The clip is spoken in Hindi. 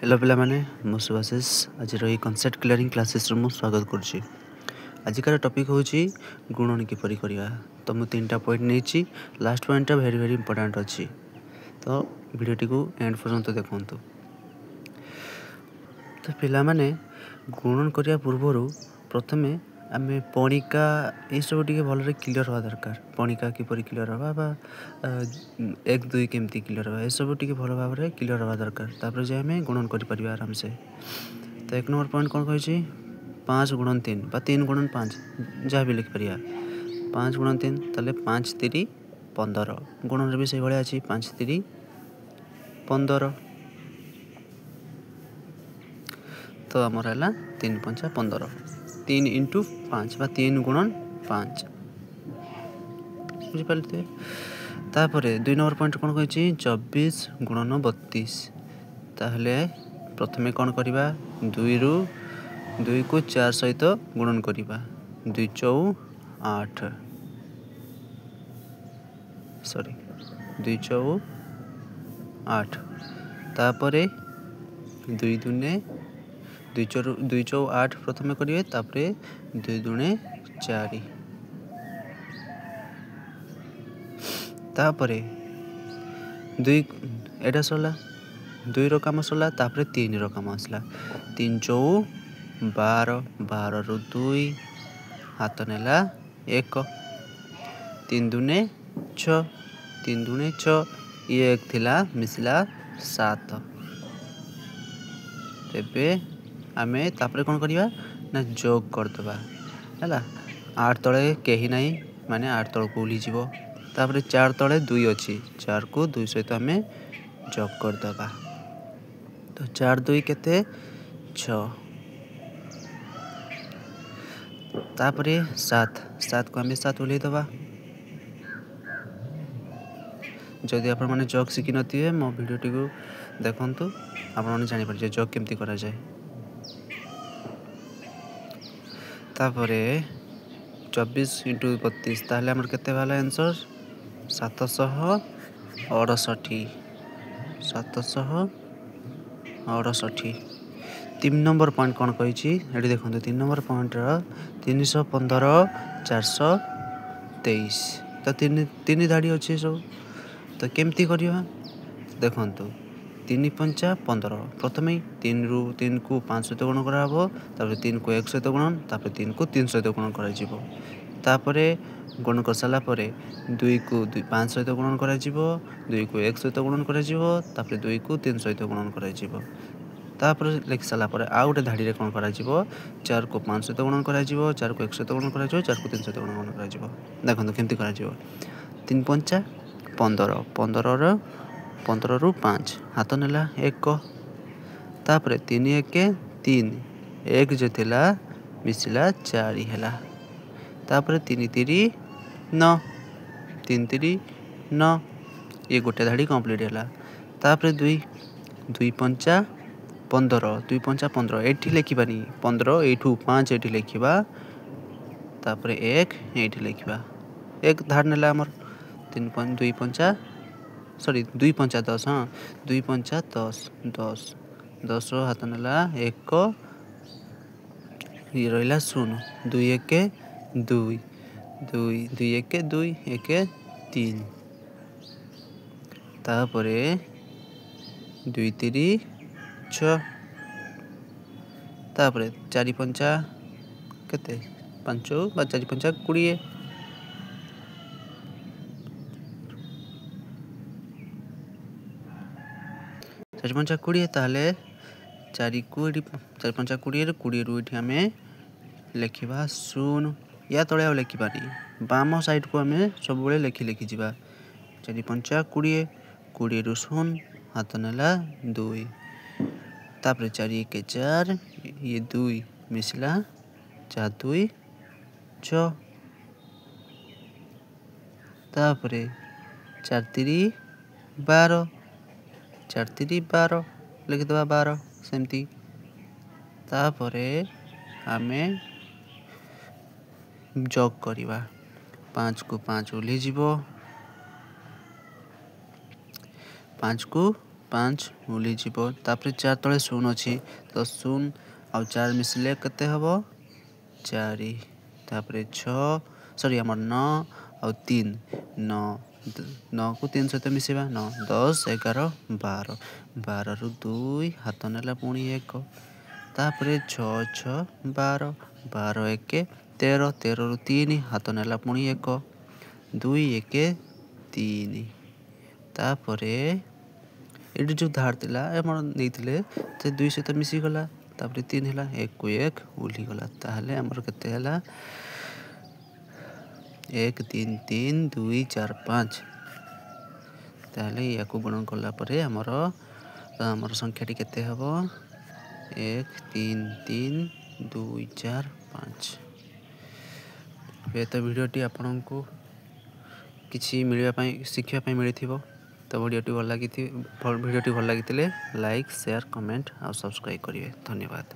हेलो पिला माने मु सुभाशिष आज कनसेप्ट क्लियरिंग क्लासेस मु स्वागत करुच्ची। आजिकार टॉपिक होची गुणन किपरि करिया। तो मु तीनटा पॉइंट नहीं last point very very important अच्छी। तो वीडियोटी को एंड पर्यंत देखंतु। तो पिला माने गुणन करिया पूर्वरु प्रथमे आमे पणिका ये सब टिके भलरे क्लियर हवा दरकार। पणिका किपरि क्लियर हवा बा 1 2 केमती क्लियर हवा ये सब टिके भल भाव रे क्लियर हवा दरकार। तापर जे हमें गुणन करि परिबा आराम से। तो 1 नंबर पॉइंट कोन कहै छी 5 गुणन 3 बा 3 गुणन 5 जा भी लिख परिया 5 गुणन 3 तले 5 3 15 गुणन रे भी सही भले अछि 5 3 15 तो हमर हला 3 5 15 3 इंटू 5 बा 3 गुणन 5 बुझी पालते। तापरे 2 नंबर पॉइंट कोन कहै छी 24 गुणन 32 ताहले प्रथमे कोन करिबा 2 रु 2 को 4 सहित गुणन करिबा 2 4 8 सॉरी 2 4 8 तापरे 2 दुने 2 4 8 प्रथमे करिवे तापरे 2 दुने 4 तापरे 2 एटा सला 2 रो काम सला तापरे 3 रो काम आसला 3 4 12 12 रु 2 हाथ नेला 1 3 दुने 6 3 दुने 6 ये एक थिला मिसला 7 तेबे आमे तापरे कोन करिवा ना जोग कर दबा हैला 8 तळे केही नाही माने 8 तळ को उली जीवो तापरे 4 तळे 2 अछि 4 को 2 सहित आमे जोग कर दबा तो 4 2 केते 6 तापरे 7 7 को आमे 7 उली दबा। जदि आपण माने जोग सिखि नथिबे मो वीडियोटी को देखंतु आपण माने जानि परजे जोग केमती करा जाय। तापरे 24 इंटू 32 ताहले हमर केते वाला आंसर 768 768 3 नंबर पॉइंट कोन कहै छी एडी देखंतु 3 नंबर पॉइंट रा 315 423 तो तीन धाड़ी अछि सब तो केमती करिया देखंतु 3 5 15 प्रथमे 3 रु 3 को 5 सहित गुण करा हबो तापर 3 को 1 सहित गुणन तापर 3 को 3 सहित गुणन करा जिवो तापरे गुण कर साला परे 2 को 5 सहित गुणन करा जिवो 2 को 1 सहित गुणन करा जिवो तापर 2 को 3 सहित गुणन करा जिवो तापर लिख साला परे आ उटे धाड़ी रे कोन करा जिवो 4 को 5 सहित गुणन करा जिवो 4 को 1 सहित गुणन करा जिवो 4 को 3 सहित गुणन करा जिवो देखंतु केमती करा जिवो 3 5 15 15 रो 15 रु 5 हाथ नेला 1 तापरे 3 1 3 1 जे थिला मिसिला 4 हैला तापरे 3 3 9 3 3 9 ये गोटे धाड़ी कंप्लीट हैला तापरे 2 2 5 15 2 5 15 एठी लिखिबानी 15 एठू 5 एठी लिखिबा तापरे 1 एठी लिखिबा एक धाड़ नेला हमर 3 5 2 5 सॉरी 2 5 10 हां 2 5 10 10 10 हाथ नेला 1 ये रहिला 0 2 1 2 2 2 1 2 1 3 तापरे 2 3 6 तापरे 4 5 केते 5 बा 4 5 20 4 5 20 ताहले 4 को 4 5 20 रे 20 रु एठी हमें लिखिबा 0 या तळे आ लिखिबानी बाम साइड को हमें सब बेले लिखि जिबा 4 5 20 20 रु 0 हाथ नेला 2 तापरे 4 1 4 ये 2 मिसला 4 2 6 तापरे 4 3 12 4 3 12 लिख दबा 12 सेमती तापरे आमे जोग करिबा 5 को 5 उली जीवो 5 को 5 ବୁଲିଯିବ। ତାପରେ 4 ତଳେ 0 ଅଛି ତ 0 ଆଉ 4 ମିଶିଲେ କେତେ ହେବ 4। ତାପରେ 6 ଆମର 9 ଆଉ 3 9କୁ 3 ସହିତ ମିଶିବା 9 10 11 12 12ରୁ 2 ହାତ ନେଲା ପୁଣି 1 ତାପରେ 6 6 12 12 1 13 13ରୁ 3 ହାତ ନେଲା ପୁଣି 1 2 1 3 ତାପରେ ଏଠି ଯେଉଁ ଧାର ଥିଲା ଆମର ନେଇଥିଲେ ସେ 2 ସହିତ ମିଶିଗଲା ତାପରେ 3 ହେଲା 1 କୁ 1 ଉଲିଗଲା ତାହେଲେ ଆମର କେତେ ହେଲା 1 3 3 2 4 5 ତାହେଲେ ୟାକୁ ଗୁଣ କଲା ପରେ ଆମର ସଂଖ୍ୟାଟି କେତେ ହେବ 1 3 3 2 4 5 ହୁଏତ ଭିଡ଼ିଓଟି ଆପଣଙ୍କୁ କିଛି ଶିଖିବା ପାଇଁ ମିଳିଥିବ ତ ଭିଡ଼ିଓଟି ଭଲ ଲାଗିଥିଲେ ଲାଇକ୍ ସେୟାର କମେଣ୍ଟ ଆଉ ସବସ୍କ୍ରାଇବ୍ କରିବେ ଧନ୍ୟବାଦ।